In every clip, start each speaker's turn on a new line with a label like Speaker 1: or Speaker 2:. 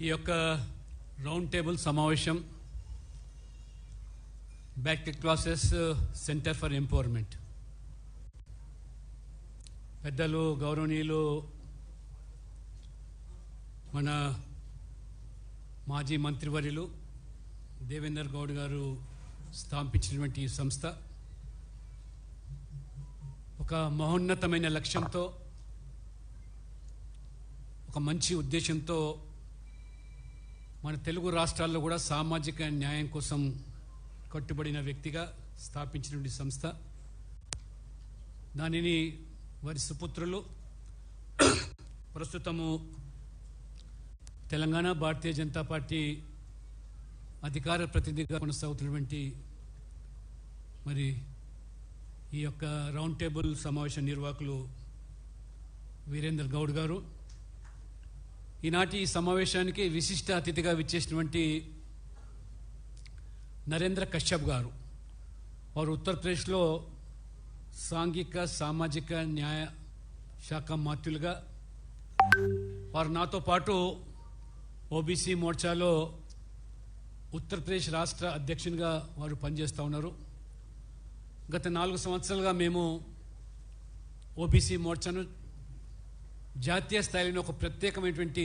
Speaker 1: ఈ యొక్క round table సమావేశం బ్యాక్టెక్ క్లాసెస్ సెంటర్ ఫర్ ఎంపవర్మెంట్ పెద్దలు గౌరవనీయులు మన మాజీ మంత్రివర్యులు దేవేందర్ గౌడ్ గారు స్థాపించినటువంటి ఈ సంస్థ ఒక మహోన్నతమైన లక్ష్యంతో ఒక మంచి ఉద్దేశంతో మన తెలుగు రాష్ట్రాల్లో కూడా సామాజిక న్యాయం కోసం కట్టుబడిన వ్యక్తిగా స్థాపించినటువంటి సంస్థ. దానిని వారి సుపుత్రులు ప్రస్తుతము తెలంగాణ భారతీయ జనతా పార్టీ అధికార ప్రతినిధిగా కొనసాగుతున్నటువంటి మరి ఈ యొక్క రౌండ్ టేబుల్ సమావేశ నిర్వాహకులు వీరేందర్ గౌడ్ గారు, ఈనాటి ఈ సమావేశానికి విశిష్ట అతిథిగా విచ్చేసినటువంటి నరేంద్ర కశ్యప్ గారు, వారు ఉత్తరప్రదేశ్లో సాంఘిక సామాజిక న్యాయ శాఖ మాత్యులుగా, వారు నాతో పాటు ఓబీసీ మోర్చాలో ఉత్తరప్రదేశ్ రాష్ట్ర అధ్యక్షునిగా వారు పనిచేస్తూ ఉన్నారు. గత 4 సంవత్సరాలుగా మేము ఓబీసీ మోర్చాను జాతీయ స్థాయిలో ఒక ప్రత్యేకమైనటువంటి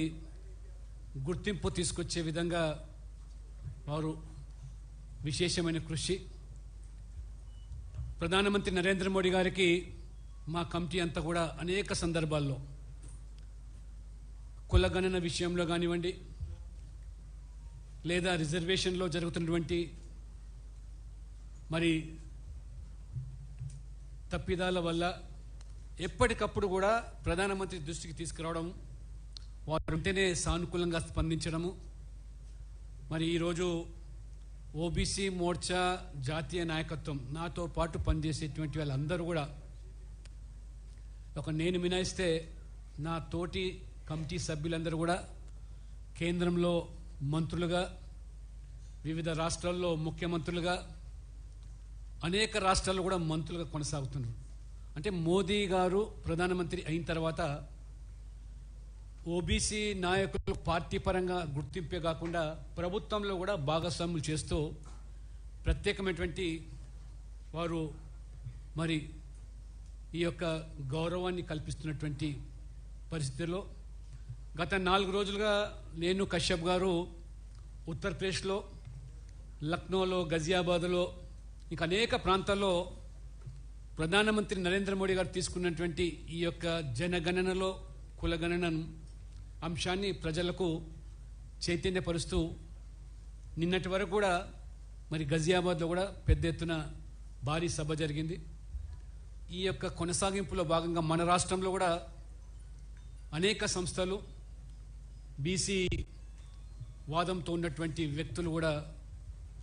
Speaker 1: గుర్తింపు తీసుకొచ్చే విధంగా వారు విశేషమైన కృషి. ప్రధానమంత్రి నరేంద్ర మోడీ గారికి మా కమిటీ అంతా కూడా అనేక సందర్భాల్లో కులగణన విషయంలో కానివ్వండి, లేదా రిజర్వేషన్లో జరుగుతున్నటువంటి మరి తప్పిదాల వల్ల ఎప్పటికప్పుడు కూడా ప్రధానమంత్రి దృష్టికి తీసుకురావడం, వారు ఉంటేనే సానుకూలంగా స్పందించడము. మరి ఈరోజు ఓబీసీ మోర్చా జాతీయ నాయకత్వం నాతో పాటు పనిచేసేటువంటి వాళ్ళందరూ కూడా, ఒక నేను మినాయిస్తే నా తోటి కమిటీ సభ్యులందరూ కూడా కేంద్రంలో మంత్రులుగా, వివిధ రాష్ట్రాల్లో ముఖ్యమంత్రులుగా, అనేక రాష్ట్రాల్లో కూడా మంత్రులుగా కొనసాగుతున్నారు. అంటే మోదీ గారు ప్రధానమంత్రి అయిన తర్వాత ఓబీసీ నాయకులు పార్టీ పరంగా గుర్తింపే కాకుండా ప్రభుత్వంలో కూడా భాగస్వాములు చేస్తూ ప్రత్యేకమైనటువంటి వారు మరి ఈ యొక్క గౌరవాన్ని కల్పిస్తున్నటువంటి పరిస్థితుల్లో గత 4 రోజులుగా నేను కశ్యప్ గారు ఉత్తరప్రదేశ్లో, లక్నోలో, గజియాబాద్లో, ఇంకా అనేక ప్రాంతాల్లో ప్రధానమంత్రి నరేంద్ర మోడీ గారు తీసుకున్నటువంటి ఈ యొక్క జనగణనలో కులగణన అంశాన్ని ప్రజలకు చైతన్యపరుస్తూ నిన్నటి వరకు కూడా మరి గజియాబాద్లో కూడా పెద్ద ఎత్తున భారీ సభ జరిగింది. ఈ యొక్క కొనసాగింపులో భాగంగా మన రాష్ట్రంలో కూడా అనేక సంస్థలు బీసీ వాదంతో ఉన్నటువంటి వ్యక్తులు కూడా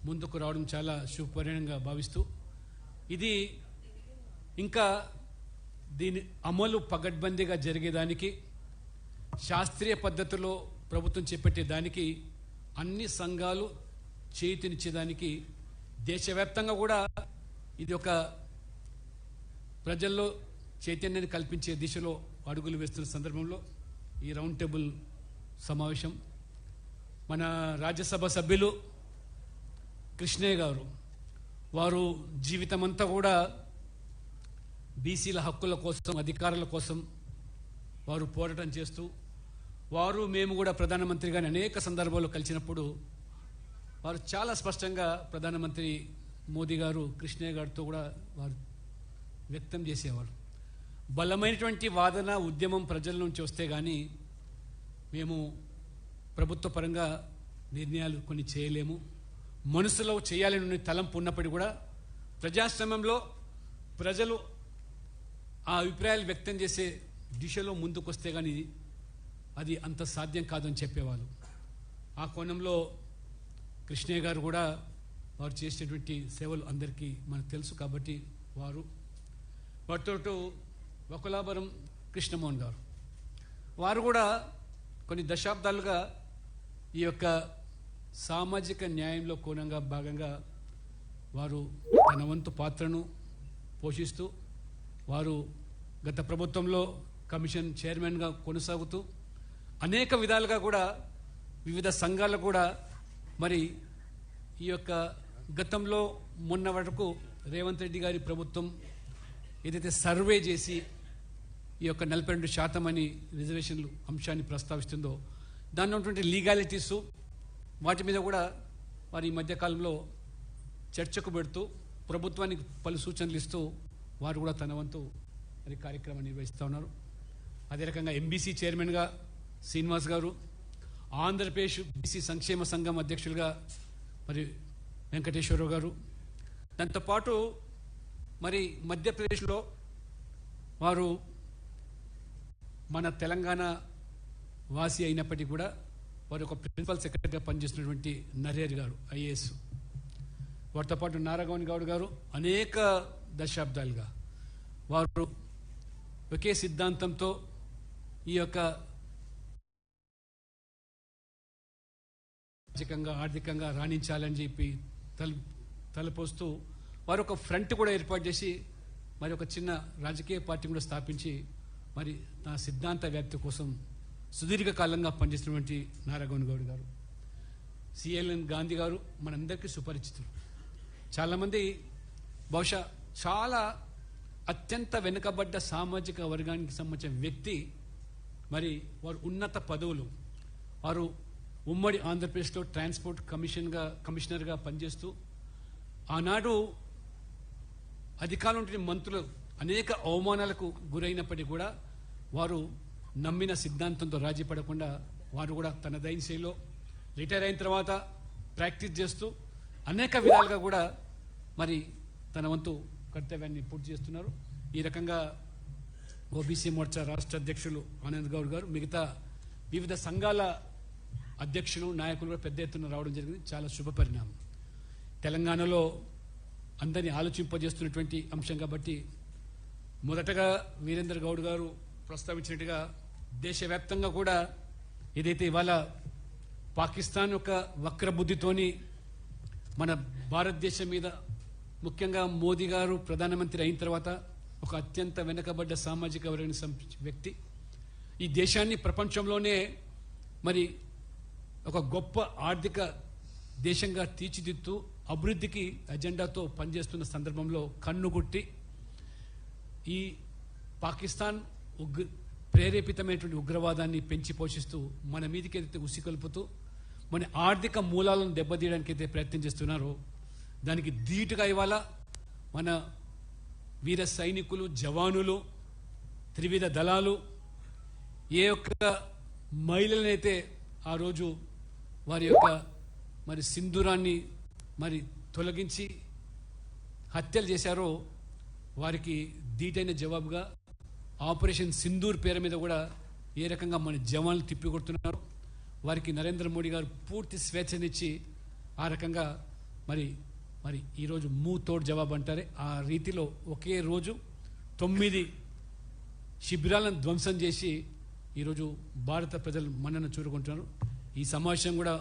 Speaker 1: ముందుకు రావడం చాలా శుభపరిణంగా భావిస్తూ, ఇది ఇంకా దీని అమలు పగడ్బందీగా జరిగేదానికి, శాస్త్రీయ పద్ధతిలో ప్రభుత్వం చేపట్టేదానికి అన్ని సంఘాలు చేయూతనిచ్చేదానికి దేశవ్యాప్తంగా కూడా ఇది ఒక ప్రజల్లో చైతన్యాన్ని కల్పించే దిశలో అడుగులు వేస్తున్న సందర్భంలో ఈ రౌండ్ టేబుల్ సమావేశం మన రాజ్యసభ సభ్యులు కృష్ణయ్య గారు, వారు జీవితమంతా కూడా బీసీల హక్కుల కోసం, అధికారుల కోసం వారు పోరాటం చేస్తూ, వారు మేము కూడా ప్రధానమంత్రి గారిని అనేక సందర్భాల్లో కలిసినప్పుడు వారు చాలా స్పష్టంగా ప్రధానమంత్రి మోదీ గారు కృష్ణయ్య గారితో కూడా వారు వ్యక్తం చేసేవారు. బలమైనటువంటి వాదన ఉద్యమం ప్రజల నుంచి వస్తే కానీ మేము ప్రభుత్వ పరంగా నిర్ణయాలు కొన్ని చేయలేము. మనసులో చేయాలని తలంపు ఉన్నప్పటికీ కూడా ప్రజాస్వామ్యంలో ప్రజలు ఆ అభిప్రాయాలు వ్యక్తం చేసే దిశలో ముందుకు వస్తే కానీ అది అంత సాధ్యం కాదని చెప్పేవాళ్ళు. ఆ కోణంలో కృష్ణయ్య గారు కూడా వారు చేసేటువంటి సేవలు అందరికీ మనకు తెలుసు కాబట్టి వారితో వకులాభరం కృష్ణమోహన్ గారు, వారు కూడా కొన్ని దశాబ్దాలుగా ఈ యొక్క సామాజిక న్యాయంలో కోణంగా భాగంగా వారు తన వంతు పాత్రను పోషిస్తూ, వారు గత ప్రభుత్వంలో కమిషన్ చైర్మన్గా కొనసాగుతూ అనేక విధాలుగా కూడా వివిధ సంఘాలు కూడా మరి ఈ యొక్క గతంలో మొన్న వరకు రేవంత్ రెడ్డి గారి ప్రభుత్వం ఏదైతే సర్వే చేసి ఈ యొక్క 42% అని రిజర్వేషన్లు అంశాన్ని ప్రస్తావిస్తుందో దానిలో ఉన్నటువంటి లీగాలిటీస్ వాటి మీద కూడా వారి ఈ మధ్యకాలంలో చర్చకు పెడుతూ ప్రభుత్వానికి పలు సూచనలు ఇస్తూ వారు కూడా తన వంతు మరి కార్యక్రమాన్ని నిర్వహిస్తూ ఉన్నారు. అదే రకంగా ఎంబీసీ చైర్మన్గా శ్రీనివాస్ గారు, ఆంధ్రప్రదేశ్ బీసీ సంక్షేమ సంఘం అధ్యక్షులుగా మరి వెంకటేశ్వరరావు గారు, దాంతోపాటు మరి మధ్యప్రదేశ్లో వారు మన తెలంగాణ వాసి అయినప్పటికీ కూడా వారు ఒక ప్రిన్సిపల్ సెక్రటరీగా పనిచేస్తున్నటువంటి నరేర్ గారు ఐఏఎస్, వారితో పాటు నారాయణ గౌడ్ గారు అనేక దశాబ్దాలుగా వారు ఒకే సిద్ధాంతంతో ఈ యొక్క ఆర్థికంగా రాణించాలని చెప్పి తలపోస్తూ వారు ఒక ఫ్రంట్ కూడా ఏర్పాటు చేసి మరి ఒక చిన్న రాజకీయ పార్టీ కూడా స్థాపించి మరి నా సిద్ధాంత వ్యాప్తి కోసం సుదీర్ఘకాలంగా పనిచేసినటువంటి నారాయణ గౌడ్ గారు, సిఎల్ఎన్ గాంధీ గారు మనందరికీ సుపరిచితులు. చాలామంది బహుశా చాలా అత్యంత వెనుకబడ్డ సామాజిక వర్గానికి సంబంధించిన వ్యక్తి, మరి వారు ఉన్నత పదవులు, వారు ఉమ్మడి ఆంధ్రప్రదేశ్లో ట్రాన్స్పోర్ట్ కమిషనర్గా పనిచేస్తూ ఆనాడు అధికారంలో మంత్రులు అనేక అవమానాలకు గురైనప్పటికీ కూడా వారు నమ్మిన సిద్ధాంతంతో రాజీ పడకుండా వారు కూడా తన దైన శైలిలో రిటైర్ అయిన తర్వాత ప్రాక్టీస్ చేస్తూ అనేక విధాలుగా కూడా మరి తన వంతు కర్తవ్యాన్ని పూర్తి చేస్తున్నారు. ఈ రకంగా ఓబీసీ మోర్చా రాష్ట్ర అధ్యక్షులు ఆనంద్ గౌడ్ గారు, మిగతా వివిధ సంఘాల అధ్యక్షులు నాయకులు కూడా పెద్ద ఎత్తున రావడం జరిగింది. చాలా శుభ పరిణామం. తెలంగాణలో అందరినీ ఆలోచింపజేస్తున్నటువంటి అంశం కాబట్టి మొదటగా వీరేంద్ర గౌడ్ గారు ప్రస్తావించినట్టుగా దేశవ్యాప్తంగా కూడా ఏదైతే ఇవాళ పాకిస్తాన్ యొక్క వక్రబుద్ధితోని మన భారతదేశం మీద ముఖ్యంగా మోదీ గారు ప్రధానమంత్రి అయిన తర్వాత ఒక అత్యంత వెనుకబడ్డ సామాజిక వర్గానికి సంబంధించిన వ్యక్తి ఈ దేశాన్ని ప్రపంచంలోనే మరి ఒక గొప్ప ఆర్థిక దేశంగా తీర్చిదిద్దుతూ అభివృద్ధికి అజెండాతో పనిచేస్తున్న సందర్భంలో కన్నుగుట్టి ఈ పాకిస్తాన్ ప్రేరేపితమైనటువంటి ఉగ్రవాదాన్ని పెంచి పోషిస్తూ మన మీదకి ఏదైతే ఉసికొల్పుతూ మన ఆర్థిక మూలాలను దెబ్బతీయడానికి అయితే ప్రయత్నం చేస్తున్నారో దానికి ధీటుగా ఇవాళ మన వీర సైనికులు, జవానులు, త్రివిధ దళాలు ఏ ఒక్క మహిళలనైతే ఆ రోజు వారి యొక్క మరి సింధూరాన్ని మరి తొలగించి హత్యలు చేశారో వారికి ధీటైన జవాబుగా ఆపరేషన్ సింధూర్ పేరు మీద కూడా ఏ రకంగా మన జవాన్లు తిప్పికొడుతున్నారు. వారికి నరేంద్ర మోడీ గారు పూర్తి స్వేచ్ఛనిచ్చి ఆ రకంగా మరి మరి ఈరోజు తోడు జవాబు అంటారే ఆ రీతిలో ఒకే రోజు 9 శిబిరాలను ధ్వంసం చేసి ఈరోజు భారత ప్రజలు మన్నన చూరుకుంటున్నారు. ఈ సమావేశం కూడా